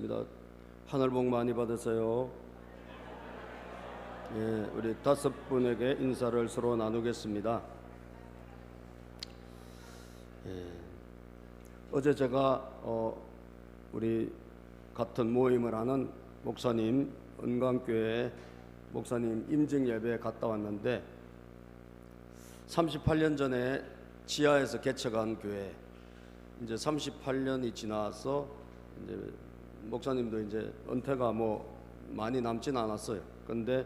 기도하겠습니다. 하늘 복 많이 받으세요. 예, 우리 5분에게 인사를 서로 나누겠습니다. 예, 어제 제가 우리 같은 모임을 하는 목사님, 은광교회 목사님 임직 예배에 갔다 왔는데 38년 전에 지하에서 개척한 교회, 이제 38년이 지나서 이제 목사님도 이제 은퇴가 많이 남진 않았어요. 근데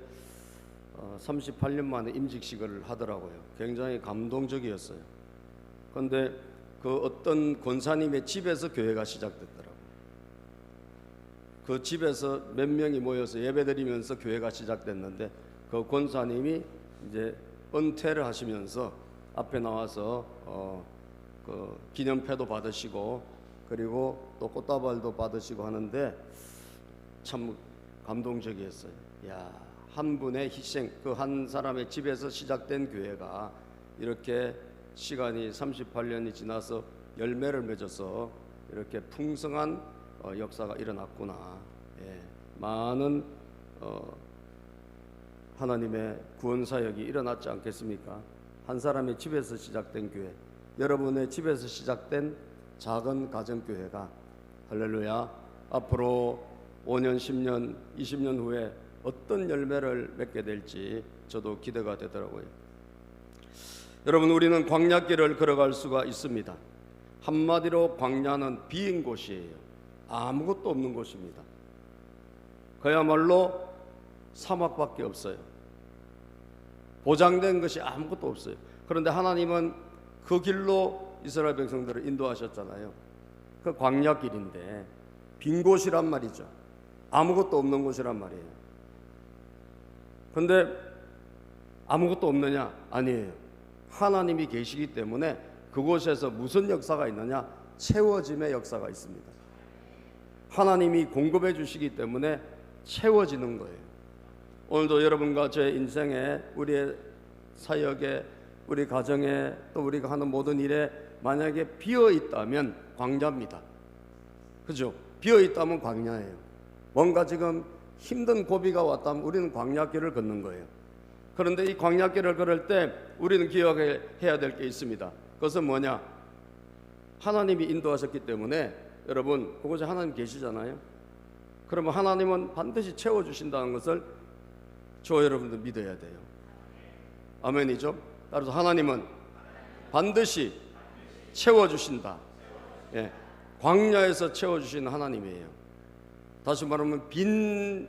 38년 만에 임직식을 하더라고요. 굉장히 감동적이었어요. 근데 그 어떤 권사님의 집에서 교회가 시작됐더라고요. 그 집에서 몇 명이 모여서 예배드리면서 교회가 시작됐는데 그 권사님이 이제 은퇴를 하시면서 앞에 나와서 그 기념패도 받으시고 그리고 또 꽃다발도 받으시고 하는데 참 감동적이었어요. 야, 한 분의 희생, 그 한 사람의 집에서 시작된 교회가 이렇게 시간이 38년이 지나서 열매를 맺어서 이렇게 풍성한 역사가 일어났구나. 예, 많은 하나님의 구원 사역이 일어났지 않겠습니까? 한 사람의 집에서 시작된 교회, 여러분의 집에서 시작된 작은 가정교회가 할렐루야 앞으로 5년, 10년, 20년 후에 어떤 열매를 맺게 될지 저도 기대가 되더라고요. 여러분, 우리는 광야길을 걸어갈 수가 있습니다. 한마디로 광야는 비인 곳이에요. 아무것도 없는 곳입니다. 그야말로 사막밖에 없어요. 보장된 것이 아무것도 없어요. 그런데 하나님은 그 길로 이스라엘 백성들을 인도하셨잖아요. 그 광야길인데 빈 곳이란 말이죠. 아무것도 없는 곳이란 말이에요. 근데 아무것도 없느냐? 아니에요. 하나님이 계시기 때문에 그곳에서 무슨 역사가 있느냐? 채워짐의 역사가 있습니다. 하나님이 공급해 주시기 때문에 채워지는 거예요. 오늘도 여러분과 제 인생에, 우리의 사역에, 우리 가정에, 또 우리가 하는 모든 일에 만약에 비어 있다면 광야입니다. 그죠? 비어 있다면 광야예요. 뭔가 지금 힘든 고비가 왔다면 우리는 광야길을 걷는 거예요. 그런데 이 광야길을 걸을 때 우리는 기억해야 될 게 있습니다. 그것은 뭐냐? 하나님이 인도하셨기 때문에 여러분, 그곳에 하나님 계시잖아요. 그러면 하나님은 반드시 채워주신다는 것을 저 여러분들 믿어야 돼요. 아멘이죠? 따라서 하나님은 반드시 채워주신다. 예, 광야에서 채워주시는 하나님이에요. 다시 말하면 빈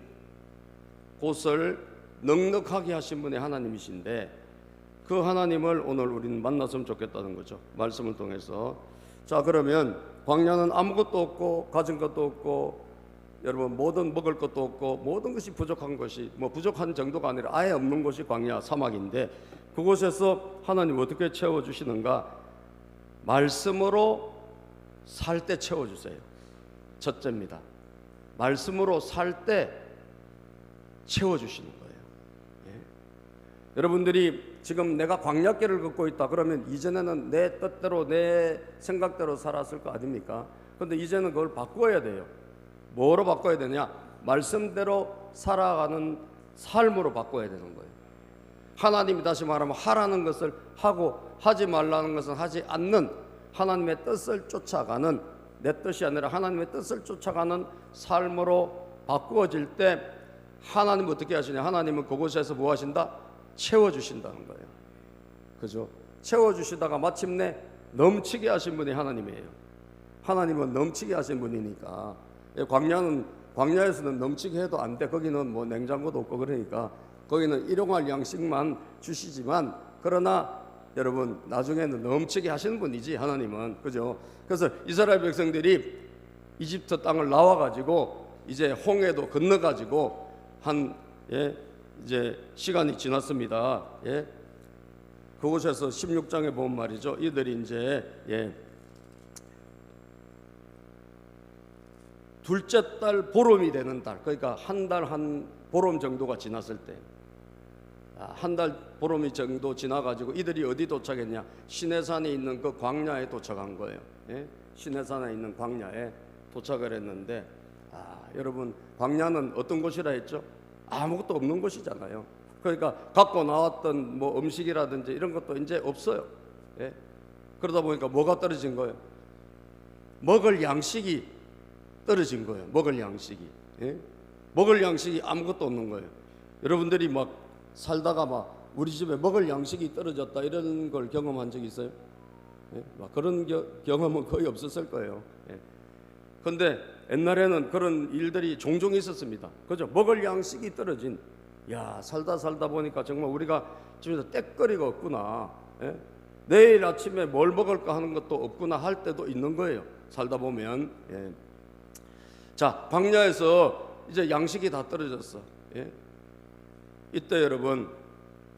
곳을 넉넉하게 하신 분의 하나님이신데 그 하나님을 오늘 우리는 만났으면 좋겠다는 거죠. 말씀을 통해서. 자, 그러면 광야는 아무것도 없고 가진 것도 없고 여러분 모든 먹을 것도 없고 모든 것이 부족한 것이 부족한 정도가 아니라 아예 없는 곳이 광야 사막인데 그곳에서 하나님 어떻게 채워주시는가? 말씀으로 살 때 채워주세요. 첫째입니다. 말씀으로 살 때 채워주시는 거예요. 예? 여러분들이 지금 내가 광야길을 걷고 있다 그러면 이전에는 내 뜻대로 내 생각대로 살았을 거 아닙니까? 그런데 이제는 그걸 바꿔야 돼요. 뭐로 바꿔야 되냐? 말씀대로 살아가는 삶으로 바꿔야 되는 거예요. 하나님이 다시 말하면 하라는 것을 하고 하지 말라는 것은 하지 않는 하나님의 뜻을 쫓아가는, 내 뜻이 아니라 하나님의 뜻을 쫓아가는 삶으로 바꾸어질 때 하나님은 어떻게 하시냐? 하나님은 그곳에서 뭐 하신다? 채워주신다는 거예요. 그죠? 채워주시다가 마침내 넘치게 하신 분이 하나님이에요. 하나님은 넘치게 하신 분이니까. 광야에서는 넘치게 해도 안 돼. 거기는 냉장고도 없고 그러니까 거기는 일용할 양식만 주시지만 그러나 여러분 나중에는 넘치게 하시는 분이지 하나님은. 그죠? 그래서 이스라엘 백성들이 이집트 땅을 나와가지고 이제 홍해도 건너가지고 이제 시간이 지났습니다. 예? 그곳에서 16장에 보면 말이죠. 이들이 이제 둘째 달 보름이 되는 달, 그러니까 한 달 한 보름 정도가 지났을 때, 한 달 보름이 정도 지나가지고 이들이 어디 도착했냐? 시내산에 있는 그 광야에 도착한 거예요. 예? 시내산에 있는 광야에 도착을 했는데 여러분, 광야는 어떤 곳이라 했죠? 아무것도 없는 곳이잖아요. 그러니까 갖고 나왔던 뭐 음식이라든지 이런 것도 이제 없어요. 예? 그러다 보니까 뭐가 떨어진 거예요? 먹을 양식이 떨어진 거예요. 먹을 양식이. 예? 먹을 양식이 아무것도 없는 거예요. 여러분들이 막 살다가 막 우리 집에 먹을 양식이 떨어졌다 이런 걸 경험한 적 있어요? 예? 막 그런 경험은 거의 없었을 거예요. 예? 근데 옛날에는 그런 일들이 종종 있었습니다. 그죠? 먹을 양식이 떨어진. 야, 살다 보니까 정말 우리가 집에서 떼거리가 없구나. 예? 내일 아침에 뭘 먹을까 하는 것도 없구나 할 때도 있는 거예요. 살다 보면. 예. 자, 광야에서 이제 양식이 다 떨어졌어. 예? 이때 여러분,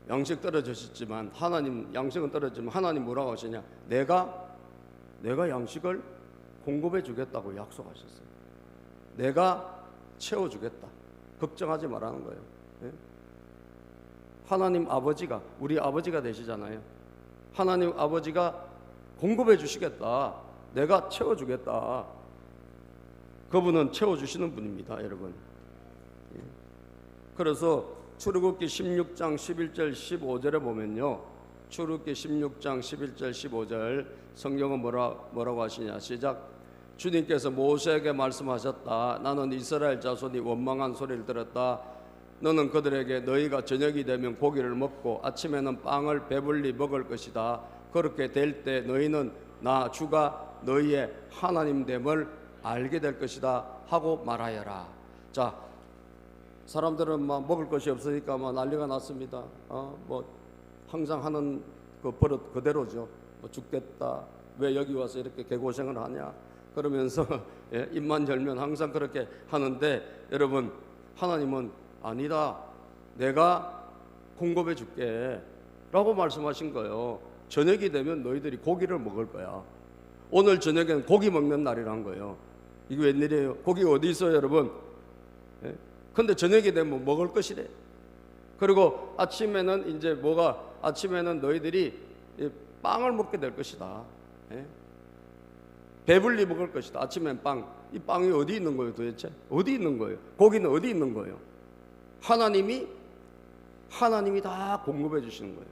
양식 떨어졌지만 하나님, 양식은 떨어지면 하나님 뭐라고 하시냐? 내가 양식을 공급해 주겠다고 약속하셨어요. 내가 채워주겠다. 걱정하지 말라는 거예요. 예? 하나님 아버지가 우리 아버지가 되시잖아요. 하나님 아버지가 공급해 주시겠다. 내가 채워주겠다. 그분은 채워주시는 분입니다, 여러분. 예. 그래서 출애굽기 16장 11절 15절에 보면요, 출애굽기 16장 11절 15절 성경은 뭐라고 하시냐? 시작. 주님께서 모세에게 말씀하셨다. 나는 이스라엘 자손이 원망한 소리를 들었다. 너는 그들에게 너희가 저녁이 되면 고기를 먹고 아침에는 빵을 배불리 먹을 것이다. 그렇게 될 때 너희는 나 주가 너희의 하나님됨을 알게 될 것이다 하고 말하여라. 자, 사람들은 막 먹을 것이 없으니까 막 난리가 났습니다. 뭐 항상 하는 그 버릇 그대로죠. 뭐 죽겠다. 왜 여기 와서 이렇게 개고생을 하냐? 그러면서 예, 입만 열면 항상 그렇게 하는데, 여러분, 하나님은 아니다. 내가 공급해 줄게 라고 말씀하신 거예요. 저녁이 되면 너희들이 고기를 먹을 거야. 오늘 저녁에는 고기 먹는 날이란 거예요. 이게 웬일이에요? 고기가 어디 있어요, 여러분? 예? 근데 저녁이 되면 먹을 것이래. 그리고 아침에는 이제 아침에는 너희들이 빵을 먹게 될 것이다. 예? 배불리 먹을 것이다. 아침엔 빵. 이 빵이 어디 있는 거예요, 도대체? 어디 있는 거예요? 고기는 어디 있는 거예요? 하나님이 다 공급해 주시는 거예요.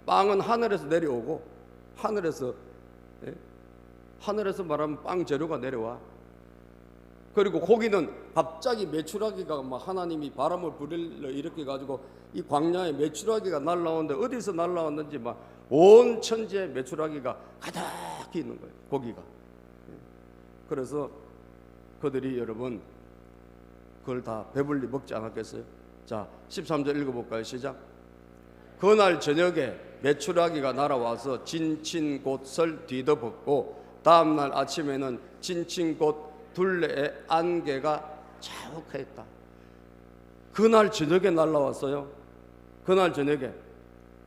빵은 하늘에서 내려오고, 하늘에서 말하면 빵 재료가 내려와. 그리고 고기는 갑자기 메추라기가 막 하나님이 바람을 불러 일으켜 가지고 이 광야에 메추라기가 날라오는데 어디서 날라왔는지 막 온 천지에 메추라기가 가득히 있는 거예요, 고기가. 그래서 그들이 여러분 그걸 다 배불리 먹지 않았겠어요? 자, 13절 읽어볼까요? 시작. 그날 저녁에 메추라기가 날아와서 진친 곳을 뒤덮었고 다음날 아침에는 진친 곳 둘레에 안개가 자욱했다. 그날 저녁에 날아왔어요. 그날 저녁에.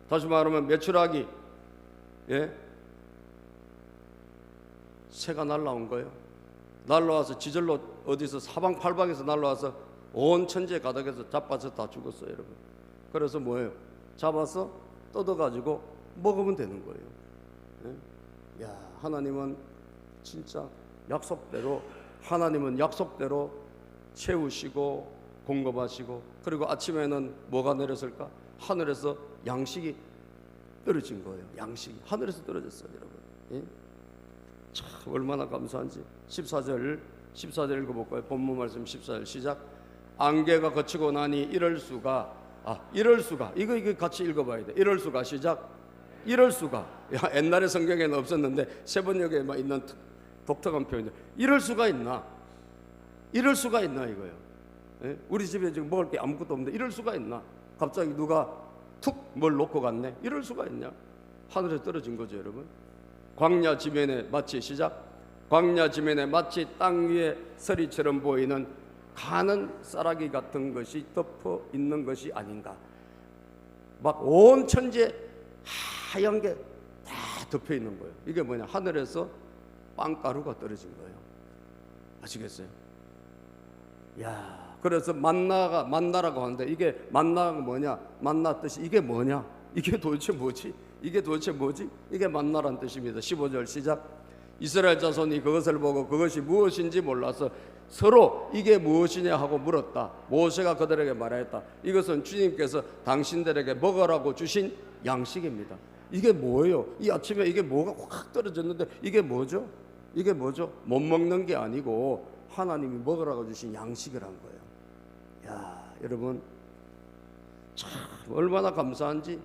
다시 말하면 메추라기, 예? 새가 날아온 거예요. 날아와서 지절로 어디서 사방팔방에서 날아와서 온 천지에 가득해서 자빠져 다 죽었어요, 여러분. 그래서 뭐예요? 잡아서 뜯어가지고 먹으면 되는 거예요. 예? 야, 하나님은 진짜 약속대로 채우시고 공급하시고, 그리고 아침에는 뭐가 내렸을까? 하늘에서 양식이 떨어진 거예요. 양식이 하늘에서 떨어졌어요, 여러분. 예? 참 얼마나 감사한지. 14절 읽어볼까요? 본문 말씀 14절 시작. 안개가 거치고 나니 이럴 수가 이거 같이 읽어봐야 돼. 이럴 수가 시작. 이럴 수가. 야, 옛날에 성경에는 없었는데 세번역에만 있는 독특한 표현이죠. 이럴 수가 있나 이거예요. 예? 우리 집에 지금 먹을 게 아무것도 없는데 이럴 수가 있나? 갑자기 누가 툭 뭘 놓고 갔네. 이럴 수가 있냐? 하늘에 떨어진 거죠, 여러분. 광야 지면에 마치 시작. 광야 지면에 마치 땅 위에 서리처럼 보이는 가는 쌀아기 같은 것이 덮어 있는 것이 아닌가. 막 온 천지에 하얀 게 다 덮여 있는 거예요. 이게 뭐냐? 하늘에서 빵가루가 떨어진 거예요. 아시겠어요? 야, 그래서 만나라고 하는데 이게 만나가 뭐냐? 만나 뜻이 이게 뭐냐? 이게 도대체 뭐지? 이게 만나란 뜻입니다. 15절 시작. 이스라엘 자손이 그것을 보고 그것이 무엇인지 몰라서 서로 이게 무엇이냐 하고 물었다. 모세가 그들에게 말하였다. 이것은 주님께서 당신들에게 먹으라고 주신 양식입니다. 이게 뭐예요? 이 아침에 이게 뭐가 확 떨어졌는데 이게 뭐죠? 이게 뭐죠? 못 먹는 게 아니고 하나님이 먹으라고 주신 양식이란 거예요. 야, 여러분 참 얼마나 감사한지.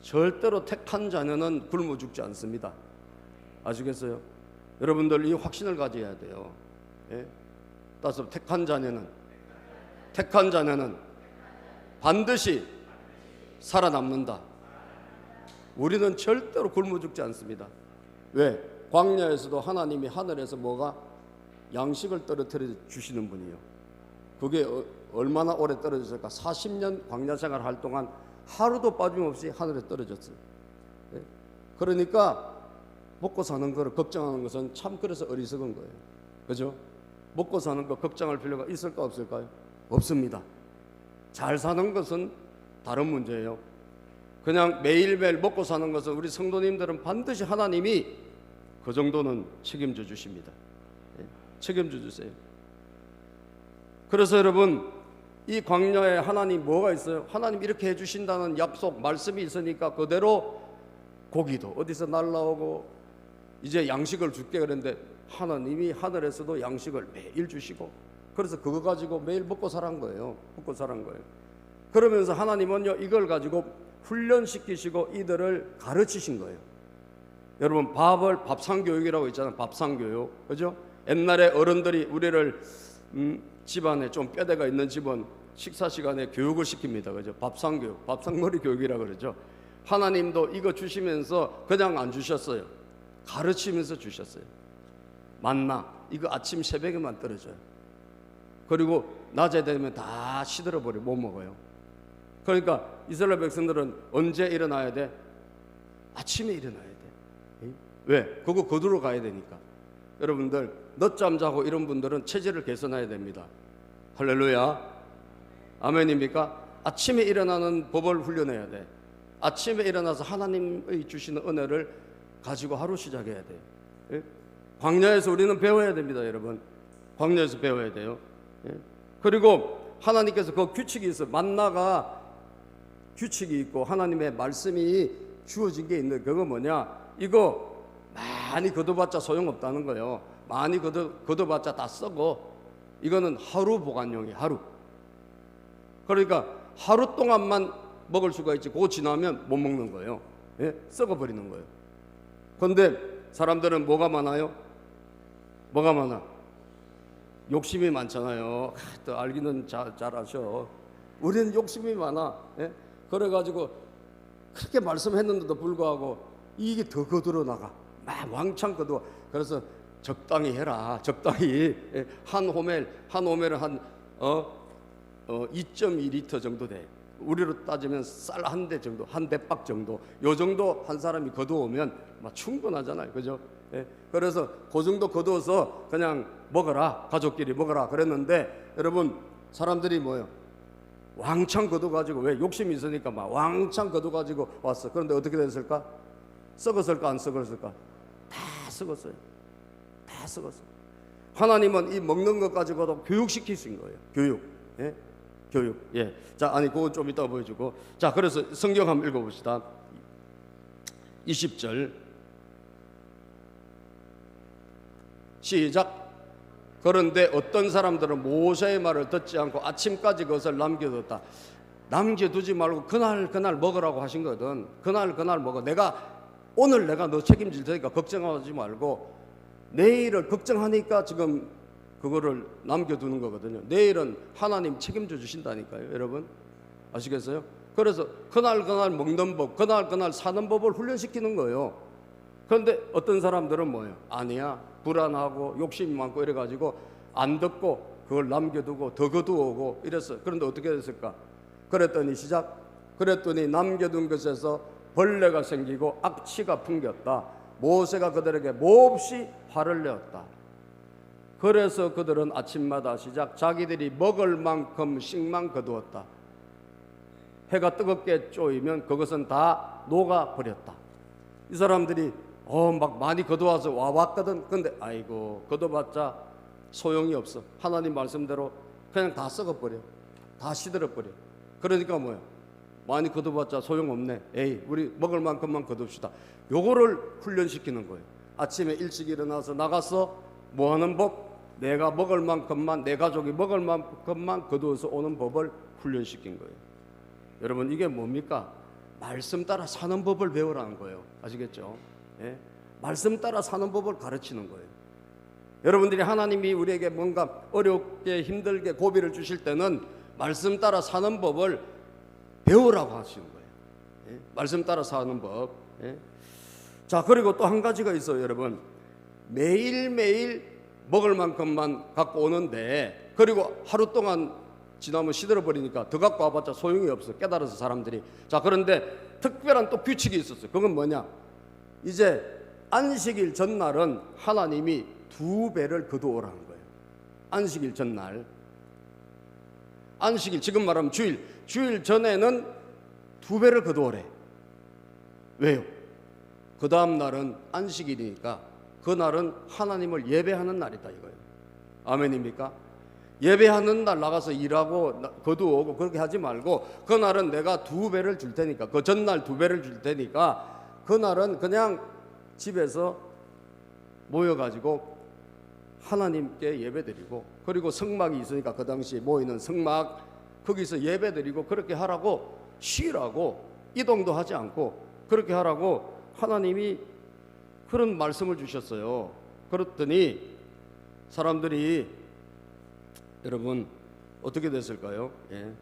절대로 택한 자녀는 굶어 죽지 않습니다. 아시겠어요? 여러분들 이 확신을 가져야 돼요. 예? 따라서 택한 자녀는 반드시 살아남는다. 우리는 절대로 굶어 죽지 않습니다. 왜? 광야에서도 하나님이 하늘에서 뭐가 양식을 떨어뜨려 주시는 분이요. 그게 얼마나 오래 떨어졌을까? 40년 광야 생활 할 동안 하루도 빠짐없이 하늘에 떨어졌어요. 예? 그러니까 먹고 사는 거를 걱정하는 것은 참 그래서 어리석은 거예요. 그죠? 먹고 사는 거 걱정할 필요가 있을까 없을까요? 없습니다. 잘 사는 것은 다른 문제예요. 그냥 매일매일 먹고 사는 것은 우리 성도님들은 반드시 하나님이 그 정도는 책임져 주십니다. 예? 책임져 주세요. 그래서 여러분 이 광야에 하나님 뭐가 있어요? 하나님 이렇게 해주신다는 약속 말씀이 있으니까 그대로 고기도 어디서 날라오고 이제 양식을 줄게 그랬는데 하나님이 하늘에서도 양식을 매일 주시고 그래서 그거 가지고 매일 먹고 살은 거예요. 먹고 살은 거예요. 그러면서 하나님은요 이걸 가지고 훈련시키시고 이들을 가르치신 거예요. 여러분 밥상교육이라고 있잖아요. 밥상교육. 그죠? 옛날에 어른들이 우리를 집안에 좀 뼈대가 있는 집은 식사 시간에 교육을 시킵니다. 그죠? 밥상교육, 밥상머리 교육이라 그러죠. 하나님도 이거 주시면서 그냥 안 주셨어요. 가르치면서 주셨어요. 만나 이거 아침 새벽에만 떨어져요. 그리고 낮에 되면 다 시들어버려 못 먹어요. 그러니까 이스라엘 백성들은 언제 일어나야 돼? 아침에 일어나야 돼. 왜? 그거 거두러 가야 되니까. 여러분들 늦잠 자고 이런 분들은 체질을 개선해야 됩니다. 할렐루야. 아멘입니까? 아침에 일어나는 법을 훈련해야 돼. 아침에 일어나서 하나님의 주시는 은혜를 가지고 하루 시작해야 돼요. 예? 광야에서 우리는 배워야 됩니다, 여러분. 광야에서 배워야 돼요. 예? 그리고 하나님께서 그 규칙이 있어요. 만나가 규칙이 있고 하나님의 말씀이 주어진 게 있는데 그거 뭐냐? 이거 많이 거둬봤자 소용없다는 거예요. 많이 거둬봤자 다 썩어. 이거는 하루 보관용이에요. 하루. 그러니까 하루 동안만 먹을 수가 있지 그거 지나면 못 먹는 거예요. 예? 썩어버리는 거예요. 그런데 사람들은 뭐가 많아요? 뭐가 많아? 욕심이 많잖아요. 또 알기는 잘 아셔. 우리는 욕심이 많아. 예? 그래가지고 그렇게 말씀했는데도 불구하고 이게 더 거들어 나가. 막 왕창 거두어. 그래서 적당히 해라. 적당히. 예? 한 호멜은 한 2.2리터 정도 돼. 우리로 따지면 쌀 한 대 정도, 한 대박 정도. 요 정도 한 사람이 거두오면 막 충분하잖아요. 그죠? 예? 그래서 그 정도 거두어서 그냥 먹어라. 가족끼리 먹어라. 그랬는데 여러분 사람들이 뭐예요? 왕창 거둬가지고 왜 욕심이 있으니까 막 왕창 거둬가지고 왔어. 그런데 어떻게 됐을까? 썩었을까 안 썩었을까? 다 썩었어요. 다 썩었어요. 하나님은 이 먹는 것 가지고도 교육시키신 거예요. 교육. 예? 교육. 예. 자, 아니 그거 좀 이따 보여주고. 자, 그래서 성경 한번 읽어봅시다. 20절 시작. 그런데 어떤 사람들은 모세의 말을 듣지 않고 아침까지 그것을 남겨뒀다. 남겨두지 말고 그날 먹으라고 하신 거든. 그날 먹어. 오늘 내가 너 책임질 테니까 걱정하지 말고 내일을 걱정하니까 지금 그거를 남겨두는 거거든요. 내일은 하나님 책임져 주신다니까요. 여러분 아시겠어요? 그래서 그날 먹는 법, 그날 사는 법을 훈련시키는 거예요. 그런데 어떤 사람들은 뭐예요? 아니야, 불안하고 욕심이 많고 이래가지고 안 듣고 그걸 남겨두고 더 거두어오고 이랬어요. 그런데 어떻게 됐을까? 그랬더니 남겨둔 것에서 벌레가 생기고 악취가 풍겼다. 모세가 그들에게 몹시 화를 내었다. 그래서 그들은 아침마다 시작 자기들이 먹을 만큼씩만 거두었다. 해가 뜨겁게 쪼이면 그것은 다 녹아버렸다. 이 사람들이 막 많이 거두어서 와왔거든. 근데 아이고 거둬봤자 소용이 없어. 하나님 말씀대로 그냥 다 썩어버려. 다 시들어버려. 그러니까 뭐야? 많이 거둬봤자 소용없네. 에이, 우리 먹을 만큼만 거둡시다. 요거를 훈련시키는 거예요. 아침에 일찍 일어나서 나가서 뭐 하는 법? 내가 먹을 만큼만, 내 가족이 먹을 만큼만 거두어서 오는 법을 훈련시킨 거예요. 여러분, 이게 뭡니까? 말씀 따라 사는 법을 배우라는 거예요. 아시겠죠? 예? 말씀 따라 사는 법을 가르치는 거예요. 여러분들이 하나님이 우리에게 뭔가 어렵게 힘들게 고비를 주실 때는 말씀 따라 사는 법을 배우라고 하시는 거예요. 예? 말씀 따라 사는 법. 예? 자, 그리고 또 한 가지가 있어요, 여러분. 매일매일 먹을 만큼만 갖고 오는데, 그리고 하루 동안 지나면 시들어버리니까 더 갖고 와봤자 소용이 없어. 깨달아서 사람들이. 자, 그런데 특별한 또 규칙이 있었어요. 그건 뭐냐? 이제 안식일 전날은 하나님이 2배를 거두오라는 거예요. 안식일 전날. 안식일, 지금 말하면 주일 전에는 2배를 거두오래. 왜요? 그 다음 날은 안식일이니까 그날은 하나님을 예배하는 날이다 이거예요. 아멘입니까? 예배하는 날 나가서 일하고 거두오고 그렇게 하지 말고, 그날은 내가 2배를 줄 테니까, 그 전날 2배를 줄 테니까 그날은 그냥 집에서 모여가지고 하나님께 예배드리고, 그리고 성막이 있으니까 그 당시에 모이는 성막 거기서 예배드리고 그렇게 하라고, 쉬라고, 이동도 하지 않고 그렇게 하라고 하나님이 그런 말씀을 주셨어요. 그랬더니 사람들이, 여러분 어떻게 됐을까요? 예.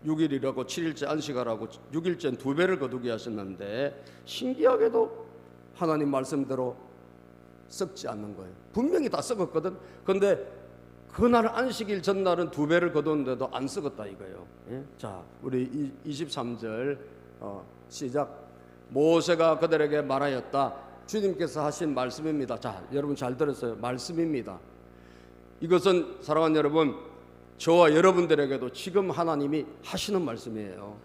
6일이라고 7일째 안식하라고 6일째는 2배를 거두게 하셨는데, 신기하게도 하나님 말씀대로 썩지 않는 거예요. 분명히 다 썩었거든. 근데 그날 안식일 전날은 2배를 거뒀는데도 안 썩었다 이거예요. 예? 자, 우리 23절 시작. 모세가 그들에게 말하였다. 주님께서 하신 말씀입니다. 자, 여러분 잘 들었어요. 말씀입니다. 이것은 사랑하는 여러분, 저와 여러분들에게도 지금 하나님이 하시는 말씀이에요.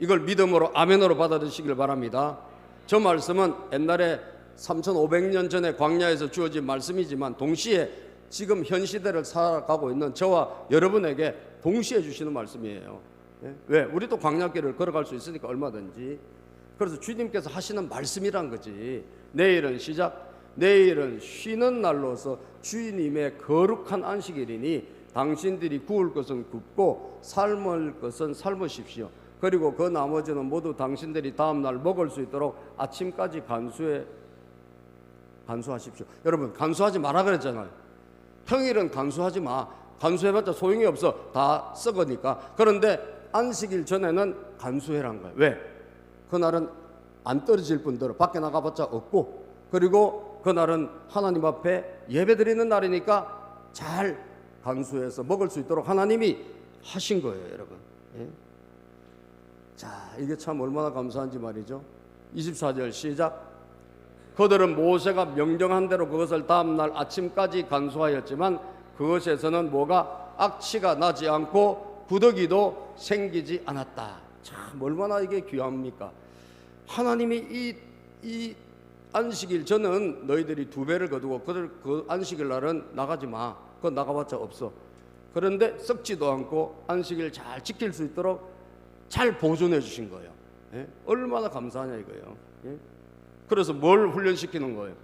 이걸 믿음으로 아멘으로 받아들이시길 바랍니다. 저 말씀은 옛날에 3500년 전에 광야에서 주어진 말씀이지만 동시에 지금 현 시대를 살아가고 있는 저와 여러분에게 동시에 주시는 말씀이에요. 왜? 우리도 광야길을 걸어갈 수 있으니까 얼마든지. 그래서 주님께서 하시는 말씀이란 거지. 내일은 시작. 내일은 쉬는 날로서 주님의 거룩한 안식일이니 당신들이 구울 것은 굽고 삶을 것은 삶으십시오. 그리고 그 나머지는 모두 당신들이 다음 날 먹을 수 있도록 아침까지 간수하십시오. 여러분, 간수하지 마라 그랬잖아요. 평일은 간수하지 마. 간수해봤자 소용이 없어. 다 썩으니까. 그런데 안식일 전에는 간수해란 거예요. 왜? 그날은 안 떨어질 뿐더러 밖에 나가봤자 없고, 그리고 그날은 하나님 앞에 예배드리는 날이니까 잘 간수해서 먹을 수 있도록 하나님이 하신 거예요, 여러분. 예? 자, 이게 참 얼마나 감사한지 말이죠. 24절 시작. 그들은 모세가 명령한 대로 그것을 다음 날 아침까지 간수하였지만 그것에서는 뭐가 악취가 나지 않고 구더기도 생기지 않았다. 참 얼마나 이게 귀합니까? 하나님이 이 안식일 저는 너희들이 2배를 거두고 그 안식일 날은 나가지 마. 그거 나가봤자 없어. 그런데 썩지도 않고 안식일 잘 지킬 수 있도록 잘 보존해 주신 거예요. 예? 얼마나 감사하냐 이거예요. 예? 그래서 뭘 훈련시키는 거예요?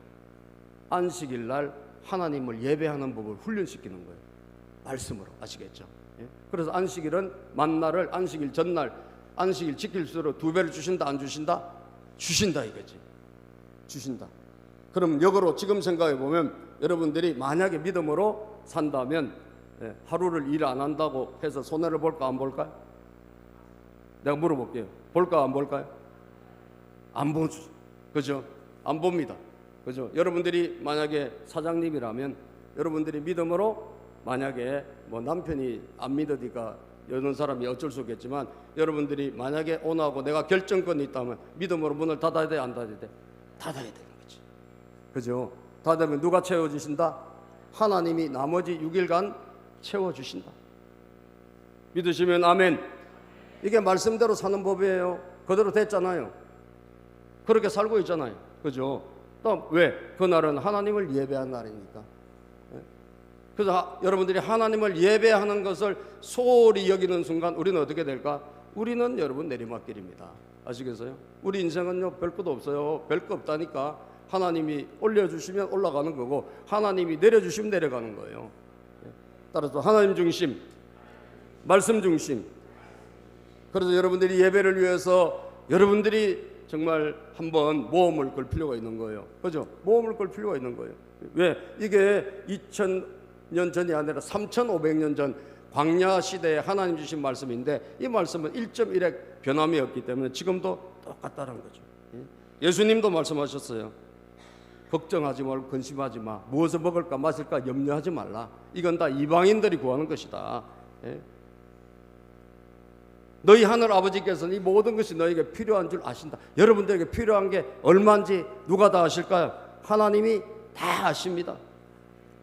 안식일 날 하나님을 예배하는 법을 훈련시키는 거예요. 말씀으로. 아시겠죠? 예? 그래서 안식일은 만나를 안식일 전날 안식일 지킬 수 있도록 2배를 주신다 안 주신다? 주신다 이거지. 주신다. 그럼 역으로 지금 생각해 보면 여러분들이 만약에 믿음으로 산다면 하루를 일 안 한다고 해서 손해를 볼까 안 볼까요? 내가 물어볼게요. 볼까 안 볼까요? 안 보죠. 그죠? 안 봅니다. 그죠? 여러분들이 만약에 사장님이라면 여러분들이 믿음으로 만약에 뭐 남편이 안 믿으니까 여는 사람이 어쩔 수 없겠지만 여러분들이 만약에 오늘하고 내가 결정권이 있다면 믿음으로 문을 닫아야 돼 안 닫아야 돼? 닫아야 되는 거지. 그죠? 닫으면 누가 채워주신다? 하나님이 나머지 6일간 채워주신다. 믿으시면 아멘. 이게 말씀대로 사는 법이에요. 그대로 됐잖아요. 그렇게 살고 있잖아요. 그죠? 또 왜? 그날은 하나님을 예배한 날이니까. 그래서 여러분들이 하나님을 예배하는 것을 소홀히 여기는 순간 우리는 어떻게 될까? 우리는 여러분 내리막길입니다. 아시겠어요? 우리 인생은요 별것도 없어요. 별거 없다니까. 하나님이 올려주시면 올라가는 거고 하나님이 내려주시면 내려가는 거예요. 따라서 하나님 중심, 말씀 중심. 그래서 여러분들이 예배를 위해서 여러분들이 정말 한번 모험을 걸 필요가 있는 거예요. 그죠? 모험을 걸 필요가 있는 거예요. 왜? 이게 2000년 전이 아니라 3500년 전 광야 시대에 하나님 주신 말씀인데 이 말씀은 1.1핵 변함이 없기 때문에 지금도 똑같다는 거죠. 예수님도 말씀하셨어요. 걱정하지 말고 근심하지 마. 무엇을 먹을까 마실까 염려하지 말라. 이건 다 이방인들이 구하는 것이다. 너희 하늘 아버지께서는 이 모든 것이 너에게 필요한 줄 아신다. 여러분들에게 필요한 게 얼마인지 누가 다 아실까요? 하나님이 다 아십니다.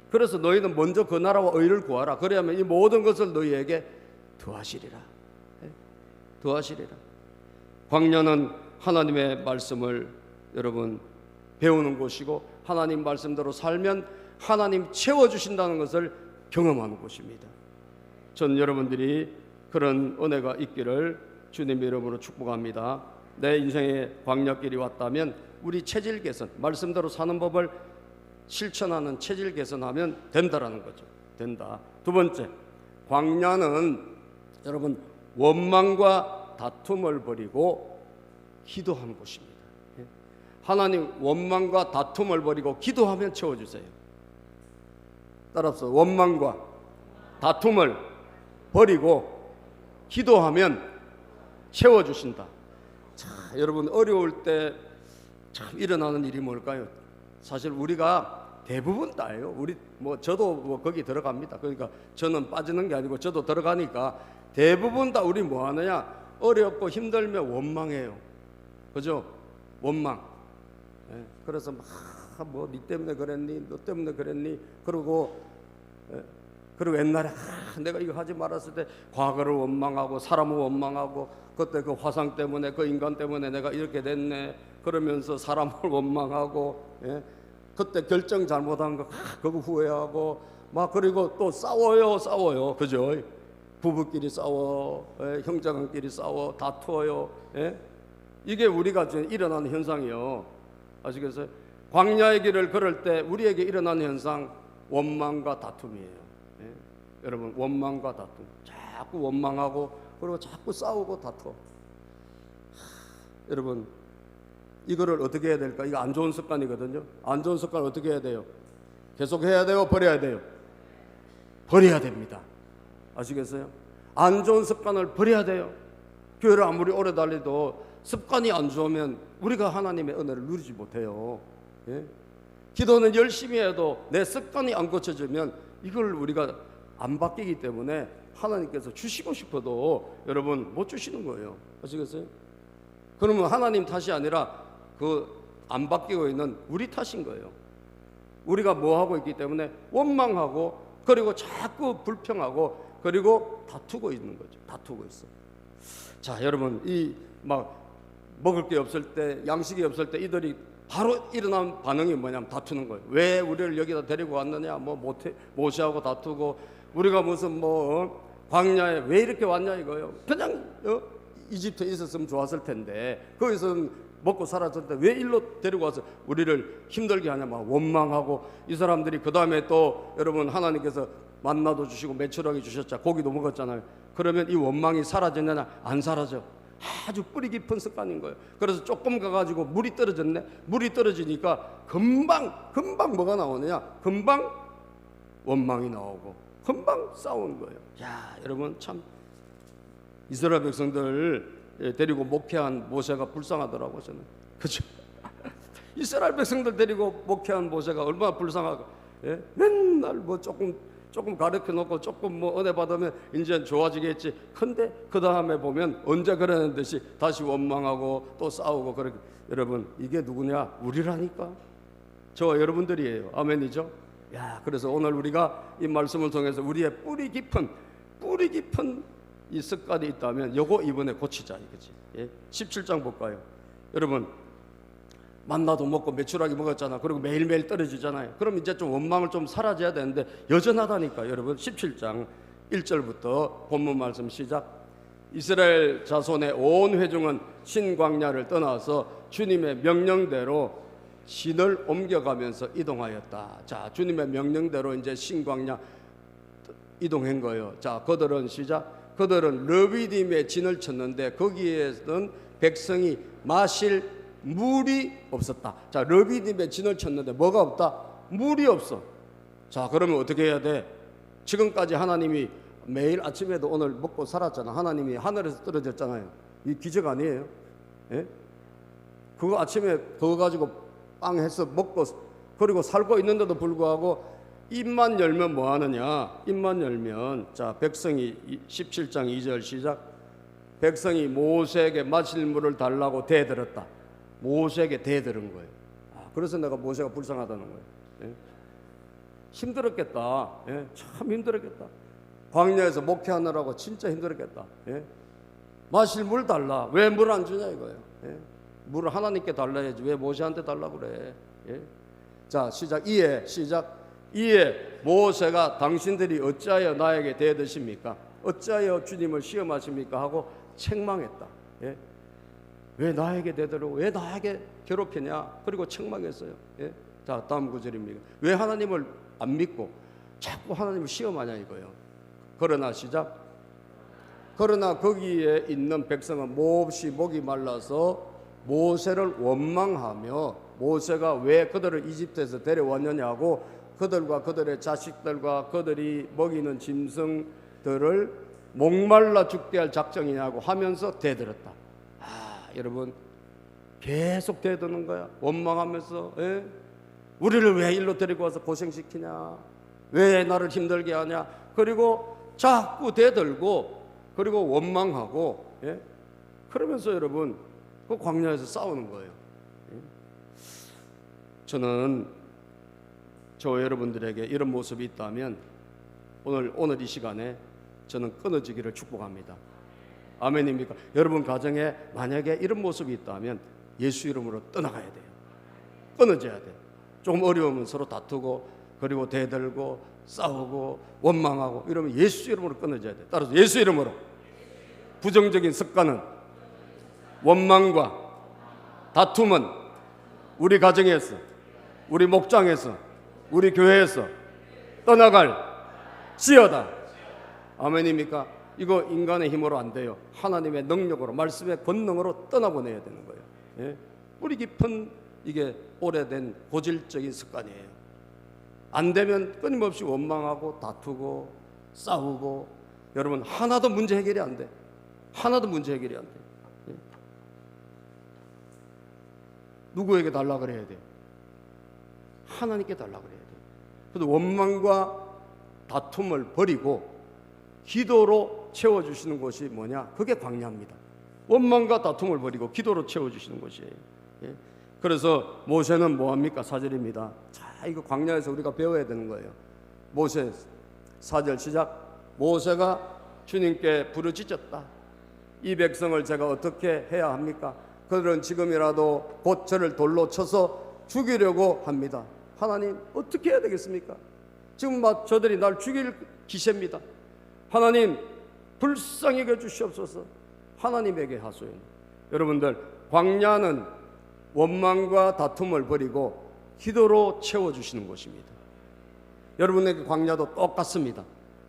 그래서 너희는 먼저 그 나라와 의를 구하라. 그래야만 이 모든 것을 너희에게 더하시리라. 더하시리라. 광야는 하나님의 말씀을 여러분 배우는 곳이고 하나님 말씀대로 살면 하나님 채워주신다는 것을 경험하는 곳입니다. 전 여러분들이 그런 은혜가 있기를 주님 이름으로 축복합니다. 내 인생의 광야길이 왔다면 우리 체질 개선, 말씀대로 사는 법을 실천하는 체질 개선하면 된다라는 거죠. 된다. 두 번째, 광야는 여러분 원망과 다툼을 버리고 기도하는 곳입니다. 하나님 원망과 다툼을 버리고 기도하면 채워주세요. 따라서 원망과 다툼을 버리고 기도하면 채워주신다. 자, 여러분 어려울 때 참 일어나는 일이 뭘까요? 사실 우리가 대부분 다예요. 우리 저도 거기 들어갑니다. 그러니까 저는 빠지는 게 아니고 저도 들어가니까 대부분 다 우리 뭐 하느냐? 어렵고 힘들면 원망해요. 그죠? 원망. 그래서 네 때문에 그랬니? 너 때문에 그랬니? 그리고 옛날에 내가 이거 하지 말았을 때 과거를 원망하고 사람을 원망하고 그때 그 화상 때문에 그 인간 때문에 내가 이렇게 됐네 그러면서 사람을 원망하고 그때 결정 잘못한 거 그거 후회하고 막 그리고 또 싸워요. 그죠? 부부끼리 싸워, 형제간끼리 싸워, 다투어요. 이게 우리가 지금 일어나는 현상이요. 아시겠어요? 광야의 길을 걸을 때 우리에게 일어나는 현상 원망과 다툼이에요. 여러분 원망과 다툼. 자꾸 원망하고 그리고 자꾸 싸우고 다투어. 여러분 이거를 어떻게 해야 될까? 이거 안 좋은 습관이거든요. 안 좋은 습관 어떻게 해야 돼요? 계속 해야 돼요? 버려야 돼요? 버려야 됩니다. 아시겠어요? 안 좋은 습관을 버려야 돼요. 교회를 아무리 오래 다니도 습관이 안 좋으면 우리가 하나님의 은혜를 누리지 못해요. 기도는 열심히 해도 내 습관이 안 고쳐지면 이걸 우리가 안 바뀌기 때문에 하나님께서 주시고 싶어도 여러분 못 주시는 거예요. 아시겠어요? 그러면 하나님 탓이 아니라 그 안 바뀌고 있는 우리 탓인 거예요. 우리가 뭐 하고 있기 때문에 원망하고 그리고 자꾸 불평하고 그리고 다투고 있는 거죠. 다투고 있어. 자, 여러분 이 막 먹을 게 없을 때 양식이 없을 때 이들이 바로 일어난 반응이 뭐냐면 다투는 거예요. 왜 우리를 여기다 데리고 왔느냐? 모시하고 다투고 우리가 무슨 광야에 왜 이렇게 왔냐 이거예요. 그냥 이집트에 있었으면 좋았을 텐데 거기서는 먹고 살았을 때 왜 일로 데리고 와서 우리를 힘들게 하냐 막 원망하고 이 사람들이 그 다음에 또 여러분 하나님께서 만나도 주시고 메추라기 주셨자 고기도 먹었잖아요. 그러면 이 원망이 사라졌느냐? 안 사라져. 아주 뿌리 깊은 습관인 거예요. 그래서 조금 가가지고 물이 떨어졌네. 물이 떨어지니까 금방 뭐가 나오느냐? 금방 원망이 나오고 금방 싸우는 거예요. 야, 여러분 참 이스라엘 백성들 데리고 목회한 모세가 불쌍하더라고 저는. 그죠? 이스라엘 백성들 데리고 목회한 모세가 얼마나 불쌍하고 맨날 조금 가르쳐 놓고 조금 은혜 받으면 이제 좋아지겠지. 근데 그 다음에 보면 언제 그러는 듯이 다시 원망하고 또 싸우고 그렇게. 여러분 이게 누구냐? 우리라니까. 저와 여러분들이에요. 아멘이죠? 야, 그래서 오늘 우리가 이 말씀을 통해서 우리의 뿌리 깊은 이 습관이 있다면 요거 이번에 고치자 이거지. 17장 볼까요? 여러분 만나도 먹고 메추라기 먹었잖아. 그리고 매일매일 떨어지잖아요. 그럼 이제 좀 원망을 좀 사라져야 되는데 여전하다니까. 여러분 17장 1절부터 본문 말씀 시작. 이스라엘 자손의 온 회중은 신광야를 떠나서 주님의 명령대로 신을 옮겨가면서 이동하였다. 자, 주님의 명령대로 이제 신광야 이동한 거예요. 자, 그들은 시작. 그들은 르비딤에 진을 쳤는데 거기에는 백성이 마실 물이 없었다. 자, 르비딤에 진을 쳤는데 뭐가 없다? 물이 없어. 자, 그러면 어떻게 해야 돼? 지금까지 하나님이 매일 아침에도 오늘 먹고 살았잖아. 하나님이 하늘에서 떨어졌잖아요. 이 기적 아니에요? 예? 그거 아침에 그거 가지고 빵 해서 먹고 그리고 살고 있는데도 불구하고 입만 열면 뭐 하느냐? 입만 열면 자, 백성이 17장 2절 시작. 백성이 모세에게 마실 물을 달라고 대들었다. 모세에게 대들은 거예요. 그래서 내가 모세가 불쌍하다는 거예요. 예? 힘들었겠다. 예? 참 힘들었겠다. 광야에서 목회하느라고 진짜 힘들었겠다. 예? 마실 물 달라. 왜 물 안 주냐 이거예요. 예? 물을 하나님께 달라야지 왜 모세한테 달라 그래. 예? 자, 시작. 이에 모세가 당신들이 어찌하여 나에게 대드십니까? 어찌하여 주님을 시험하십니까? 하고 책망했다. 예? 왜 나에게 대들고 왜 나에게 괴롭히냐? 그리고 책망했어요. 예? 자, 다음 구절입니다. 왜 하나님을 안 믿고 자꾸 하나님을 시험하냐 이거예요. 그러나 시작. 그러나 거기에 있는 백성은 몹시 목이 말라서 모세를 원망하며 모세가 왜 그들을 이집트에서 데려왔느냐고 그들과 그들의 자식들과 그들이 먹이는 짐승들을 목말라 죽게 할 작정이냐고 하면서 대들었다. 여러분 계속 대드는 거야. 원망하면서 예? 우리를 왜 일로 데리고 와서 고생시키냐? 왜 나를 힘들게 하냐? 그리고 자꾸 대들고 그리고 원망하고 예? 그러면서 여러분 그 광야에서 싸우는 거예요. 예? 저는 저 여러분들에게 이런 모습이 있다면 오늘 이 시간에 저는 끊어지기를 축복합니다. 아멘입니까? 여러분 가정에 만약에 이런 모습이 있다면 예수 이름으로 떠나가야 돼요. 끊어져야 돼요. 조금 어려우면 서로 다투고 그리고 대들고 싸우고 원망하고 이러면 예수 이름으로 끊어져야 돼요. 따라서 예수 이름으로 부정적인 습관은 원망과 다툼은 우리 가정에서 우리 목장에서 우리 교회에서 떠나갈 지어다. 아멘입니까? 이거 인간의 힘으로 안 돼요. 하나님의 능력으로 말씀의 권능으로 떠나보내야 되는 거예요. 예? 뿌리 깊은 이게 오래된 고질적인 습관이에요. 안 되면 끊임없이 원망하고 다투고 싸우고 여러분 하나도 문제 해결이 안 돼. 하나도 문제 해결이 안 돼. 예? 누구에게 달라 그래야 돼? 하나님께 달라 그래야 돼. 그래서 원망과 다툼을 버리고 기도로 채워주시는 것이 뭐냐? 그게 광야입니다. 원망과 다툼을 버리고 기도로 채워주시는 것이에요. 예? 그래서 모세는 뭐합니까? 4절입니다. 자, 이거 광야에서 우리가 배워야 되는 거예요. 모세 4절 시작. 모세가 주님께 부르짖었다. 이 백성을 제가 어떻게 해야 합니까? 그들은 지금이라도 곧 저를 돌로 쳐서 죽이려고 합니다. 하나님 어떻게 해야 되겠습니까? 지금 막 저들이 날 죽일 기세입니다. 하나님 불쌍히 여겨 주시옵소서. 하나님에게 하소연. 여러분들 광야는 원망과 다툼을 버리고 기도로 채워주시는 곳입니다. 여러분에게 광야도 똑같습니다.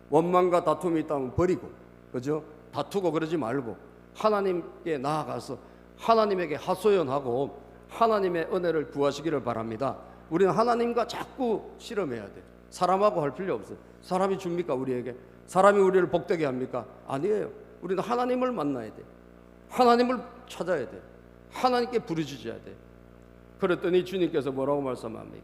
원망과 다툼이 있다면 버리고 그죠? 다투고 그러지 말고 하나님께 나아가서 하나님에게 하소연하고 하나님의 은혜를 구하시기를 바랍니다. 우리는 하나님과 자꾸 실험해야 돼. 사람하고 할 필요 없어요. 사람이 줍니까 우리에게? 사람이 우리를 복되게 합니까? 아니에요. 우리는 하나님을 만나야 돼. 하나님을 찾아야 돼. 하나님께 부르짖어야 돼. 그랬더니 주님께서 뭐라고 말씀합니까?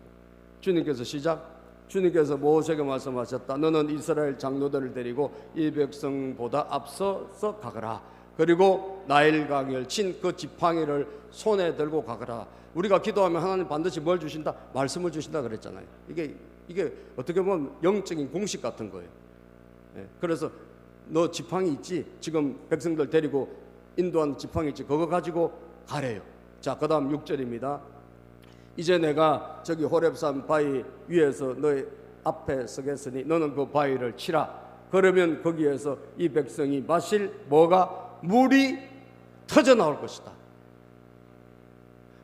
주님께서 시작. 주님께서 모세에게 말씀하셨다. 너는 이스라엘 장로들을 데리고 이 백성보다 앞서서 가거라. 그리고 나일강을 친 그 지팡이를 손에 들고 가거라. 우리가 기도하면 하나님 반드시 뭘 주신다? 말씀을 주신다 그랬잖아요. 이게 어떻게 보면 영적인 공식 같은 거예요. 예, 그래서 너 지팡이 있지? 지금 백성들 데리고 인도한 지팡이 있지? 그거 가지고 가래요. 자, 그 다음 6절입니다. 이제 내가 저기 호렙산 바위 위에서 너희 앞에 서겠으니 너는 그 바위를 치라. 그러면 거기에서 이 백성이 마실 뭐가 물이 터져 나올 것이다.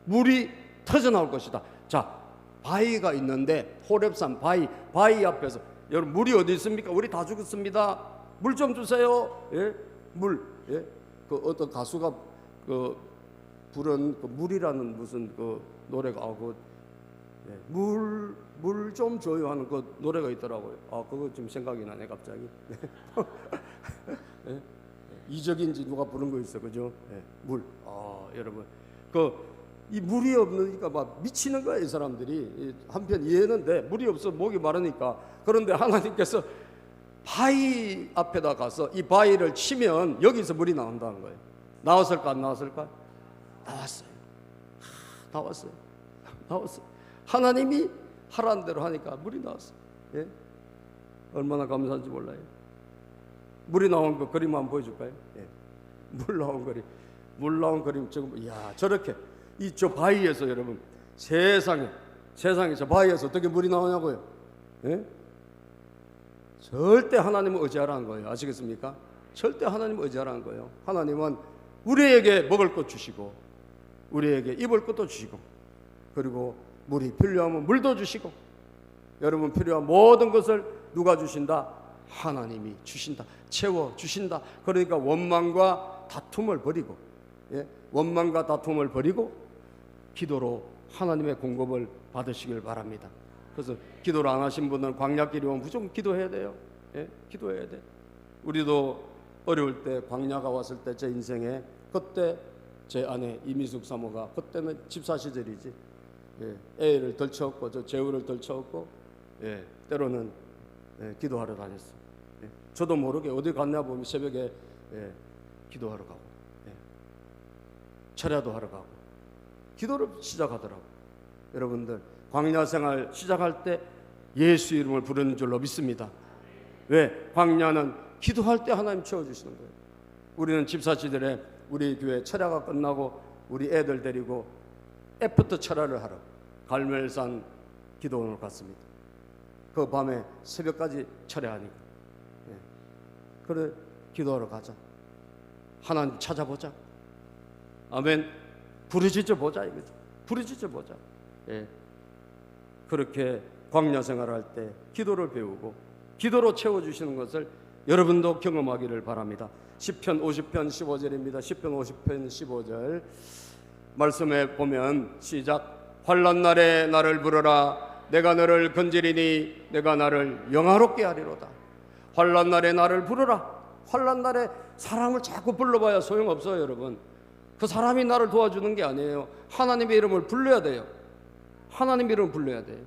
물이 터져 나올 것이다. 자, 바위가 있는데 호렙산 바위 앞에서 여러분 물이 어디 있습니까? 우리 다 죽었습니다. 물 좀 주세요. 예? 물. 예? 그 어떤 가수가 그 부른 그 물이라는 무슨 그 노래가 물 좀 줘요 하는 그 노래가 있더라고요. 그거 좀 생각이 나네 갑자기. 예? 이적인지 누가 부른 거 있어, 그죠? 예, 물. 여러분, 이 물이 없으니까 막 미치는 거야 이 사람들이. 한편 이해는 돼. 물이 없어 목이 마르니까. 그런데 하나님께서 바위 앞에다 가서 이 바위를 치면 여기서 물이 나온다는 거예요. 나왔을까 안 나왔을까? 나왔어요. 나왔어요. 하나님이 하라는 대로 하니까 물이 나왔어요. 예? 얼마나 감사한지 몰라요. 물이 나온 거 그림 한번 보여줄까요? 예. 물 나온 그림 지금 저렇게 저 바위에서 여러분 세상에 저 바위에서 어떻게 물이 나오냐고요? 예? 절대 하나님을 의지하라는 거예요. 아시겠습니까? 절대 하나님을 의지하라는 거예요. 하나님은 우리에게 먹을 것 주시고 우리에게 입을 것도 주시고 그리고 물이 필요하면 물도 주시고 여러분 필요한 모든 것을 누가 주신다? 하나님이 주신다. 채워주신다. 그러니까 원망과 다툼을 버리고 원망과 다툼을 버리고 기도로 하나님의 공급을 받으시길 바랍니다. 그래서 기도를 안 하신 분은 광야길이 오면 무조건 기도해야 돼요. 기도해야 돼. 우리도 어려울 때 광야가 왔을 때 제 인생에 그때 제 아내 이미숙 사모가 그때는 집사 시절이지. 애를 덜쳐왔고 저 재우를 덜쳐왔고 때로는 기도하러 다녔어. 저도 모르게 어디 갔냐 보면 새벽에 기도하러 가고 철야도 하러 가고 기도를 시작하더라고. 여러분들 광야 생활 시작할 때 예수 이름을 부르는 줄로 믿습니다. 왜? 광야는 기도할 때 하나님 채워주시는 거예요. 우리는 집사시절에 우리 교회 철야가 끝나고 우리 애들 데리고 애프터 철야를 하러 갈멜산 기도원으로 갔습니다. 그 밤에 새벽까지 철야하니까 그래 기도하러 가자. 하나님 찾아보자. 아멘. 부르짖어 보자 이거죠. 부르짖어 보자. 그렇게 광야 생활할 때 기도를 배우고 기도로 채워주시는 것을 여러분도 경험하기를 바랍니다. 시편 50편 15절입니다. 시편 50편 15절 말씀에 보면 시작. 환난 날에 나를 부르라. 내가 너를 건지리니 내가 나를 영화롭게 하리로다. 환난 날에 나를 부르라. 환난 날에 사람을 자꾸 불러봐야 소용없어요. 여러분, 그 사람이 나를 도와주는 게 아니에요. 하나님의 이름을 불러야 돼요. 하나님의 이름을 불러야 돼요.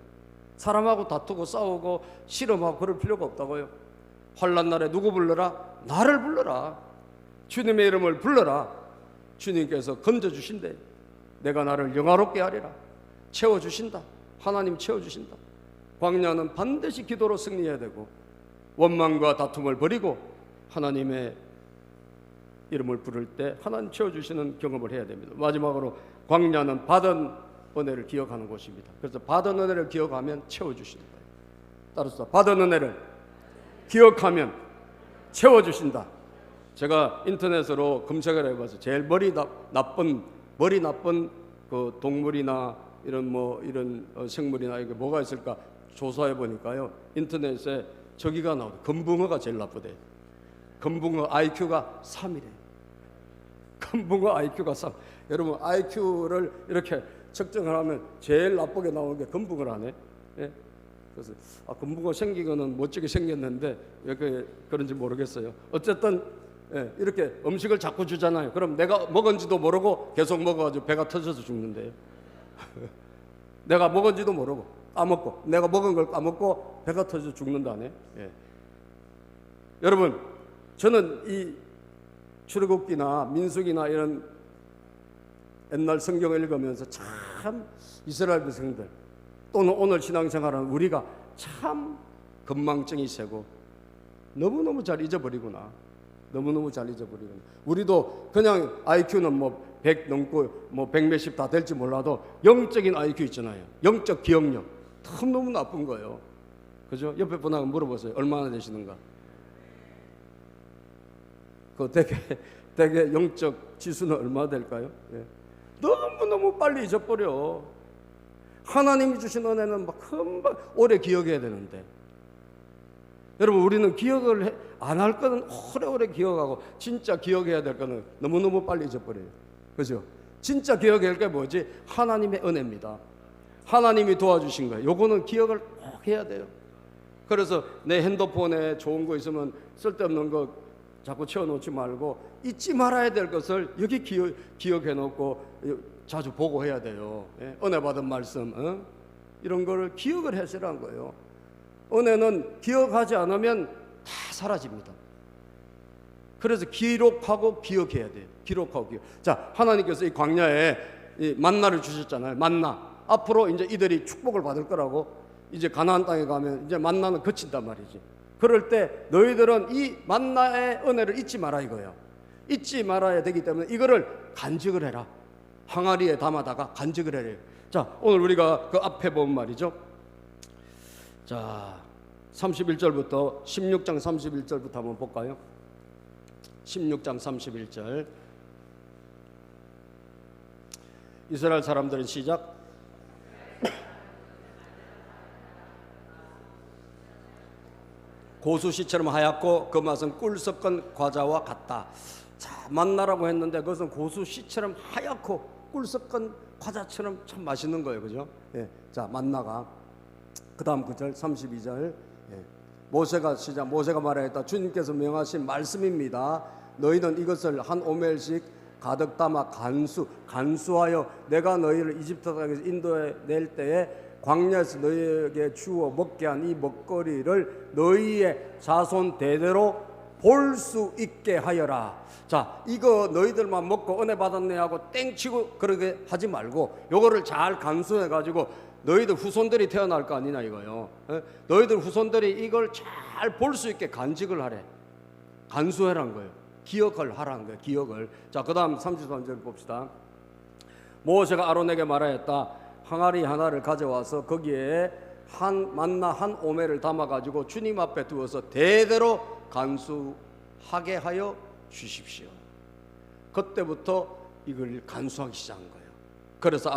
사람하고 다투고 싸우고 씨름하고 그럴 필요가 없다고요. 환난 날에 누구 불러라? 나를 불러라. 주님의 이름을 불러라. 주님께서 건져주신대. 내가 나를 영화롭게 하리라. 채워주신다. 하나님 채워주신다. 광야는 반드시 기도로 승리해야 되고 원망과 다툼을 버리고 하나님의 이름을 부를 때 하나님 채워주시는 경험을 해야 됩니다. 마지막으로 광야는 받은 은혜를 기억하는 곳입니다. 그래서 받은 은혜를 기억하면 채워주시는 거예요. 따라서 받은 은혜를 기억하면 채워주신다. 제가 인터넷으로 검색을 해봐서 제일 머리 나쁜 그 동물이나 이런 생물이나 이게 뭐가 있을까 조사해 보니까요, 인터넷에 저기가 나오고 금붕어가 제일 나쁘대. 금붕어 IQ가 3이래. 금붕어 IQ가 3. 여러분 IQ를 이렇게 측정을 하면 제일 나쁘게 나오는 게 금붕어라네. 그래서 금붕어 생기고는 멋지게 생겼는데 왜 그런지 모르겠어요. 어쨌든 이렇게 음식을 자꾸 주잖아요. 그럼 내가 먹은지도 모르고 계속 먹어가지고 배가 터져서 죽는데요. 내가 먹은지도 모르고 까먹고 내가 먹은 걸 까먹고 배가 터져서 죽는다네. 여러분, 저는 이 출애굽기나 민수기나 이런 옛날 성경을 읽으면서 참 이스라엘 백성들 또는 오늘 신앙생활하는 우리가 참 건망증이 세고 너무너무 잘 잊어버리구나. 너무너무 잘 잊어버리구나. 우리도 그냥 IQ는 뭐 100 넘고 뭐 100 몇십 다 될지 몰라도 영적인 IQ 있잖아요. 영적 기억력 너무 나쁜 거예요. 그죠? 옆에 분하고 물어보세요. 얼마나 되시는가? 그 되게 영적 지수는 얼마 될까요? 예. 너무 빨리 잊어버려. 하나님이 주신 은혜는 막 금방 오래 기억해야 되는데, 여러분 우리는 기억을 안 할 거는 오래오래 기억하고 진짜 기억해야 될 거는 너무너무 빨리 잊어버려요. 그죠? 진짜 기억해야 할 게 뭐지? 하나님의 은혜입니다. 하나님이 도와주신 거예요. 요거는 기억을 꼭 해야 돼요. 그래서 내 핸드폰에 좋은 거 있으면 쓸데없는 거 자꾸 채워놓지 말고 잊지 말아야 될 것을 여기 기억해 놓고 자주 보고 해야 돼요. 예? 은혜 받은 말씀, 이런 거를 기억을 하시라는 거예요. 은혜는 기억하지 않으면 다 사라집니다. 그래서 기록하고 기억해야 돼요. 기록하고 기억. 자, 하나님께서 이 광야에 이 만나를 주셨잖아요. 만나. 앞으로 이제 이들이 축복을 받을 거라고, 이제 가나안 땅에 가면 이제 만나는 그친단 말이지. 그럴 때 너희들은 이 만나의 은혜를 잊지 마라 이거예요. 잊지 말아야 되기 때문에 이거를 간직을 해라. 항아리에 담아다가 간직을 해라. 자, 오늘 우리가 그 앞에 본 말이죠. 자, 31절부터 16장 31절부터 한번 볼까요? 16장 31절. 이스라엘 사람들은 시작. 고수씨처럼 하얗고 그 맛은 꿀 섞은 과자와 같다. 자, 만나라고 했는데 그것은 고수씨처럼 하얗고 꿀 섞은 과자처럼 참 맛있는 거예요. 그죠? 예. 자, 만나가 그 다음 구절 32절. 예. 모세가 말하였다. 주님께서 명하신 말씀입니다. 너희는 이것을 한 오멜씩 가득 담아 간수하여 내가 너희를 이집트 땅에서 인도해 낼 때에 광야에서 너희에게 주어 먹게 한 이 먹거리를 너희의 자손 대대로 볼 수 있게 하여라. 자, 이거 너희들만 먹고 은혜 받았네 하고 땡치고 그렇게 하지 말고 요거를 잘 간수해 가지고 너희들 후손들이 태어날 거 아니냐 이거요. 너희들 후손들이 이걸 잘 볼 수 있게 간직을 하래. 간수해란 거예요. 기억을 하라는 거예요. 기억을. 자, 그 다음 33절 봅시다. 모세가 아론에게 말하였다. 항아리 하나를 가져와서 거기에 만나 한 오멜을 담아가지고 주님 앞에 두어서 대대로 간수하게 하여 주십시오. 그때부터 이걸 간수하기 시작한 거예요. 그래서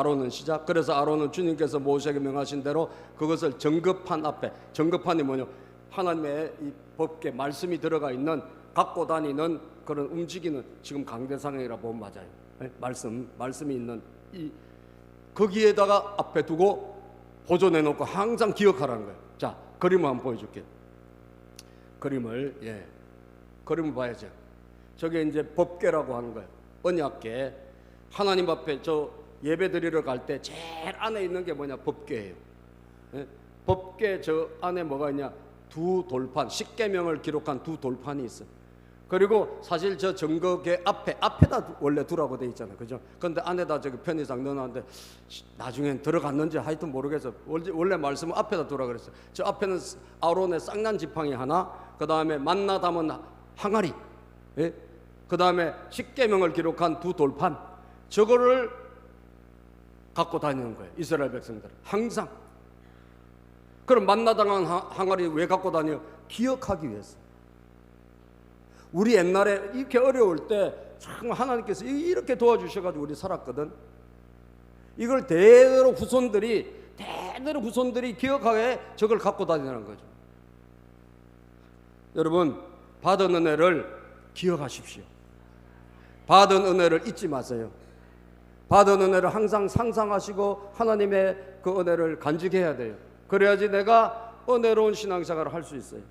아론은 주님께서 모세에게 명하신 대로 그것을 정급판 앞에, 정급판이 뭐냐, 하나님의 이 법계 말씀이 들어가 있는 갖고 다니는 그런 움직이는, 지금 강대상이라 보면 맞아요. 말씀이 있는 이 거기에다가 앞에 두고 보존해 놓고 항상 기억하라는 거예요. 자, 그림을 한번 보여줄게요. 그림을 봐야죠. 저게 이제 법궤라고 하는 거예요. 언약궤. 하나님 앞에 저 예배 드리러 갈 때 제일 안에 있는 게 뭐냐? 법궤예요. 법궤 저 안에 뭐가 있냐? 두 돌판, 십계명을 기록한 두 돌판이 있어. 그리고 사실 저 증거궤 앞에다 원래 두라고 돼 있잖아요. 그죠? 근데 안에다 저기 편의상 넣어놨는데 나중엔 들어갔는지 하여튼 모르겠어. 원래 말씀은 앞에다 두라 그랬어요. 저 앞에는 아론의 쌍난 지팡이 하나, 그 다음에 만나 담은 항아리, 그 다음에 십계명을 기록한 두 돌판, 저거를 갖고 다니는 거예요. 이스라엘 백성들은 항상. 그럼 만나 담은 항아리 왜 갖고 다녀요? 기억하기 위해서. 우리 옛날에 이렇게 어려울 때 참 하나님께서 이렇게 도와주셔가지고 우리 살았거든. 이걸 대대로 후손들이 기억하게 저걸 갖고 다니는 거죠. 여러분, 받은 은혜를 기억하십시오. 받은 은혜를 잊지 마세요. 받은 은혜를 항상 상상하시고 하나님의 그 은혜를 간직해야 돼요. 그래야지 내가 은혜로운 신앙생활을 할 수 있어요.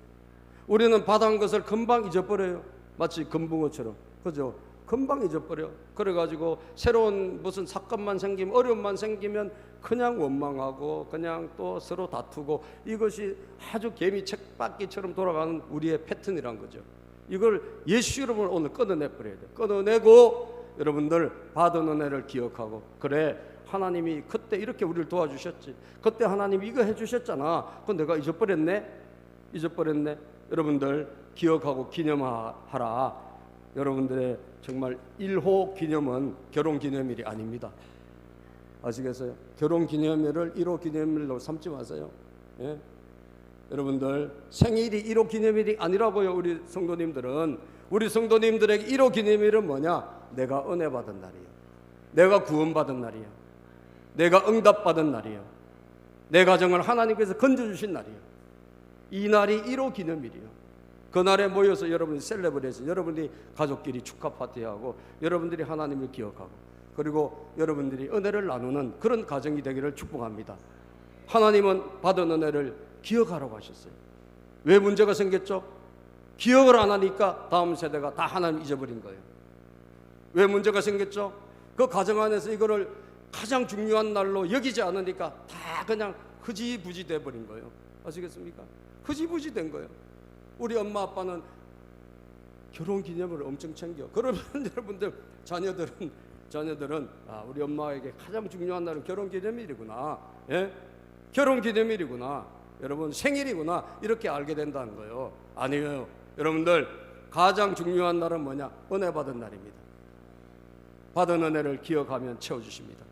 우리는 받은 것을 금방 잊어버려요. 마치 금붕어처럼. 그죠? 금방 잊어버려. 그래가지고 새로운 무슨 사건만 생기면, 어려움만 생기면 그냥 원망하고 그냥 또 서로 다투고, 이것이 아주 개미 책받기처럼 돌아가는 우리의 패턴이란 거죠. 이걸 예수 이름으로 오늘 끊어내버려야 돼요. 끊어내고 여러분들 받은 은혜를 기억하고, 그래 하나님이 그때 이렇게 우리를 도와주셨지, 그때 하나님이 이거 해주셨잖아, 그건 내가 잊어버렸네. 여러분들 기억하고 기념하라. 여러분들의 정말 1호 기념은 결혼 기념일이 아닙니다. 아시겠어요? 결혼 기념일을 1호 기념일로 삼지 마세요. 예? 여러분들 생일이 1호 기념일이 아니라고요. 우리 성도님들에게 1호 기념일은 뭐냐? 내가 은혜 받은 날이에요. 내가 구원받은 날이에요. 내가 응답받은 날이에요. 내 가정을 하나님께서 건져주신 날이에요. 이 날이 1호 기념일이에요. 그날에 모여서 여러분이 셀레브레이션, 여러분들이 가족끼리 축하 파티하고 여러분들이 하나님을 기억하고 그리고 여러분들이 은혜를 나누는 그런 가정이 되기를 축복합니다. 하나님은 받은 은혜를 기억하라고 하셨어요. 왜 문제가 생겼죠? 기억을 안 하니까 다음 세대가 다 하나님 잊어버린 거예요. 왜 문제가 생겼죠? 그 가정 안에서 이거를 가장 중요한 날로 여기지 않으니까 다 그냥 흐지부지 돼버린 거예요. 아시겠습니까? 흐지부지 된 거예요. 우리 엄마 아빠는 결혼 기념일을 엄청 챙겨. 그러면 여러분들 자녀들은 우리 엄마에게 가장 중요한 날은 결혼 기념일이구나. 예? 결혼 기념일이구나. 여러분 생일이구나. 이렇게 알게 된다는 거예요. 아니에요. 여러분들 가장 중요한 날은 뭐냐? 은혜 받은 날입니다. 받은 은혜를 기억하면 채워주십니다.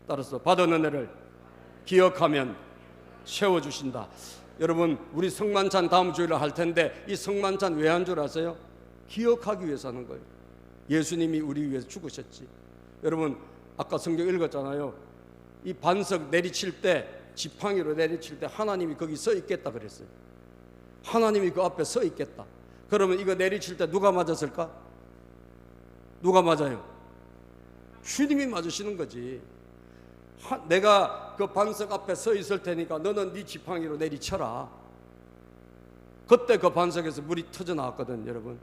따라서 받은 은혜를 기억하면 채워주신다. 여러분 우리 성만찬 다음 주일에 할 텐데 이 성만찬 왜 한 줄 아세요? 기억하기 위해서 하는 거예요. 예수님이 우리 위해서 죽으셨지. 여러분 아까 성경 읽었잖아요. 이 반석 내리칠 때 지팡이로 내리칠 때 하나님이 거기 서 있겠다 그랬어요. 하나님이 그 앞에 서 있겠다. 그러면 이거 내리칠 때 누가 맞았을까? 누가 맞아요? 주님이 맞으시는 거지. 내가 그 반석 앞에 서 있을 테니까 너는 네 지팡이로 내리쳐라. 그때 그 반석에서 물이 터져 나왔거든 여러분.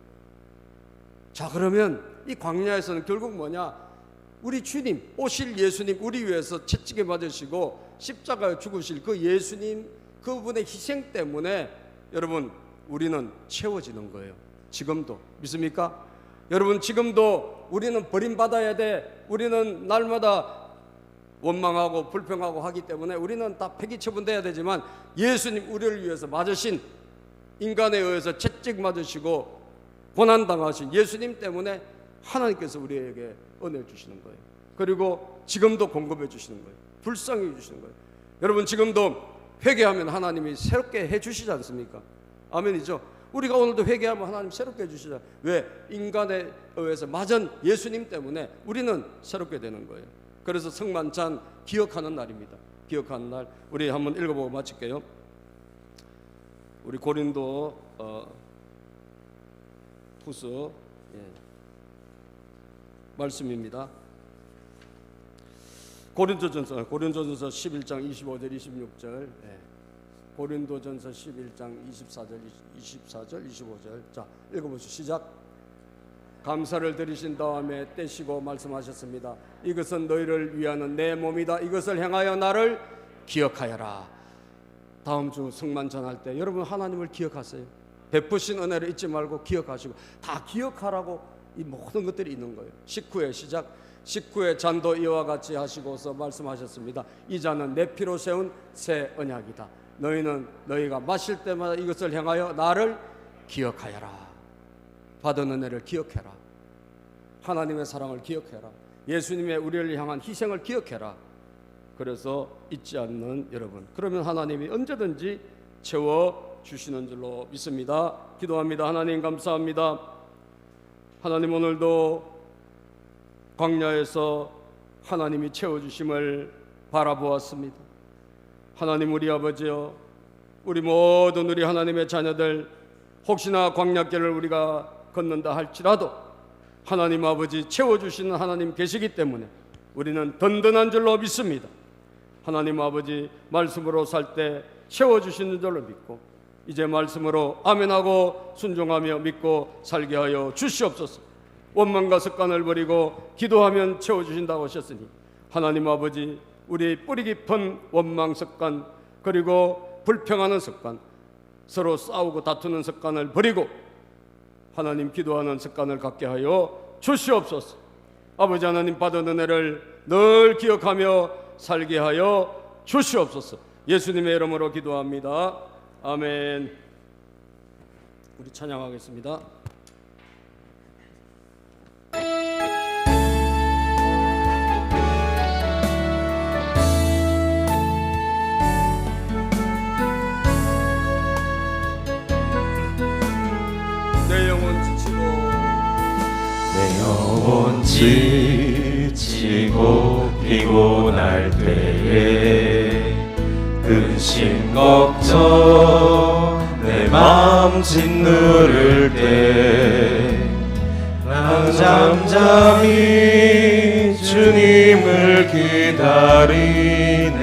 자 그러면 이 광야에서는 결국 뭐냐? 우리 주님 오실 예수님 우리 위해서 채찍에 맞으시고 십자가에 죽으실 그 예수님 그분의 희생 때문에 여러분 우리는 채워지는 거예요. 지금도 믿습니까? 여러분 지금도 우리는 버림받아야 돼. 우리는 날마다 원망하고 불평하고 하기 때문에 우리는 다 폐기 처분돼야 되지만 예수님 우리를 위해서 맞으신 인간에 의해서 채찍 맞으시고 고난당하신 예수님 때문에 하나님께서 우리에게 은혜를 주시는 거예요. 그리고 지금도 공급해 주시는 거예요. 불쌍히 주시는 거예요. 여러분 지금도 회개하면 하나님이 새롭게 해 주시지 않습니까? 아멘이죠. 우리가 오늘도 회개하면 하나님 새롭게 해주시죠. 왜? 인간에 의해서 맞은 예수님 때문에 우리는 새롭게 되는 거예요. 그래서 성만찬 기억하는 날입니다. 기억하는 날. 우리 한번 읽어보고 마칠게요. 우리 고린도 후서 말씀입니다. 고린도전서 11장 25절 26절. 고린도전서 11장 24절 25절. 자 읽어보시죠. 시작. 감사를 드리신 다음에 떼시고 말씀하셨습니다. 이것은 너희를 위하는 내 몸이다. 이것을 행하여 나를 기억하여라. 다음 주 성만찬 할 때 여러분 하나님을 기억하세요. 베푸신 은혜를 잊지 말고 기억하시고 다 기억하라고 이 모든 것들이 있는 거예요. 식후에 시작. 식후에 잔도 이와 같이 하시고서 말씀하셨습니다. 이 잔은 내 피로 세운 새 언약이다. 너희가 마실 때마다 이것을 행하여 나를 기억하여라. 받은 은혜를 기억해라. 하나님의 사랑을 기억해라. 예수님의 우리를 향한 희생을 기억해라. 그래서 잊지 않는 여러분, 그러면 하나님이 언제든지 채워주시는 줄로 믿습니다. 기도합니다. 하나님 감사합니다. 하나님 오늘도 광야에서 하나님이 채워주심을 바라보았습니다. 하나님 우리 아버지여, 우리 모든 우리 하나님의 자녀들 혹시나 광야길을 우리가 걷는다 할지라도 하나님 아버지 채워주시는 하나님 계시기 때문에 우리는 든든한 줄로 믿습니다. 하나님 아버지 말씀으로 살 때 채워주시는 줄로 믿고 이제 말씀으로 아멘하고 순종하며 믿고 살게 하여 주시옵소서. 원망과 습관을 버리고 기도하면 채워주신다고 하셨으니 하나님 아버지 우리 뿌리 깊은 원망 습관 그리고 불평하는 습관 서로 싸우고 다투는 습관을 버리고 하나님 기도하는 습관을 갖게 하여 주시옵소서. 아버지 하나님 받은 은혜를 늘 기억하며 살게 하여 주시옵소서. 예수님의 이름으로 기도합니다. 아멘. 우리 찬양하겠습니다. 지치고 피곤할 때에 근심 걱정 내 마음 짓누를 때 난 잠잠히 주님을 기다리네.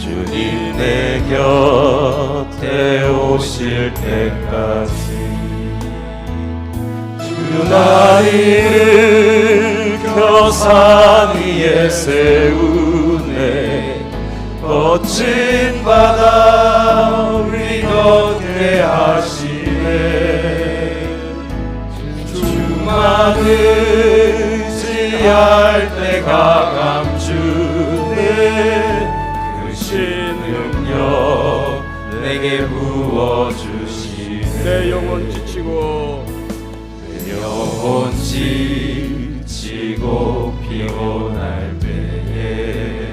주님 내 곁에 오실 때까지 주 나를 산 위에 세우네. 거친 바다 위 걷게 하시네. 주만 의지할 때가 감추네. 크신 능력 내게 부어주시네. 내 영혼 지치고 영혼 지치고 피곤할 때에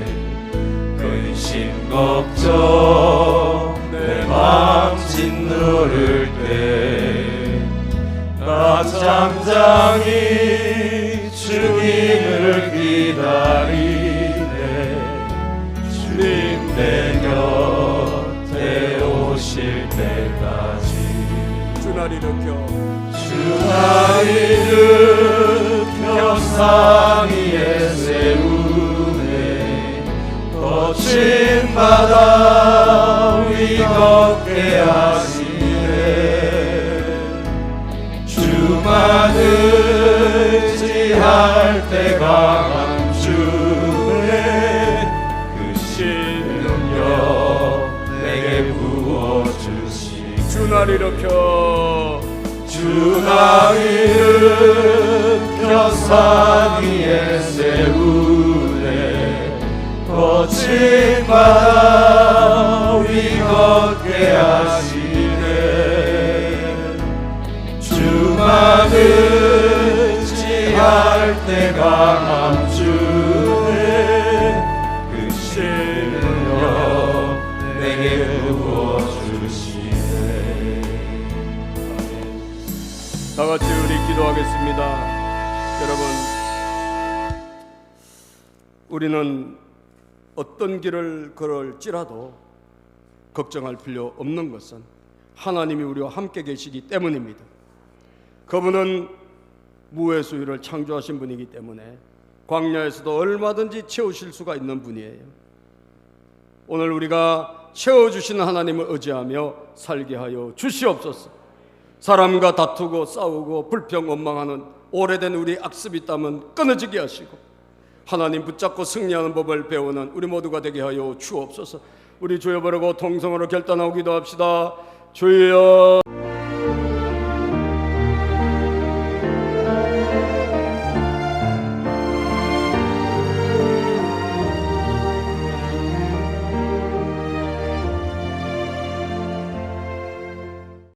근심 걱정 내 마음 짓누를 때 나 잠잠히 주님을 기다리네. 주님 내 곁에 오실 때까지 주 날 일으켜 날 일으켜 산 위에 세우네. 거친 바다 위 걷게 하시네. 주만 의지할 때가 감추네. 크신 능력 내게 부어주시네. 주 날 일으켜 주 날 일으켜 산 위에 세우네. 거친 바다 위 걷게 하시네. 주만 의지할 때가 감추네. 크신 능력 내게 부어주시네. 다 같이 우리 기도하겠습니다. 여러분, 우리는 어떤 길을 걸을지라도 걱정할 필요 없는 것은 하나님이 우리와 함께 계시기 때문입니다. 그분은 무해수위를 창조하신 분이기 때문에 광야에서도 얼마든지 채우실 수가 있는 분이에요. 오늘 우리가 채워주시는 하나님을 의지하며 살게 하여 주시옵소서. 사람과 다투고 싸우고 불평 원망하는 오래된 우리 악습이 있다면 끊어지게 하시고 하나님 붙잡고 승리하는 법을 배우는 우리 모두가 되게 하여 주옵소서. 우리 주여 부르고 통성으로 결단하고 기도합시다. 주여.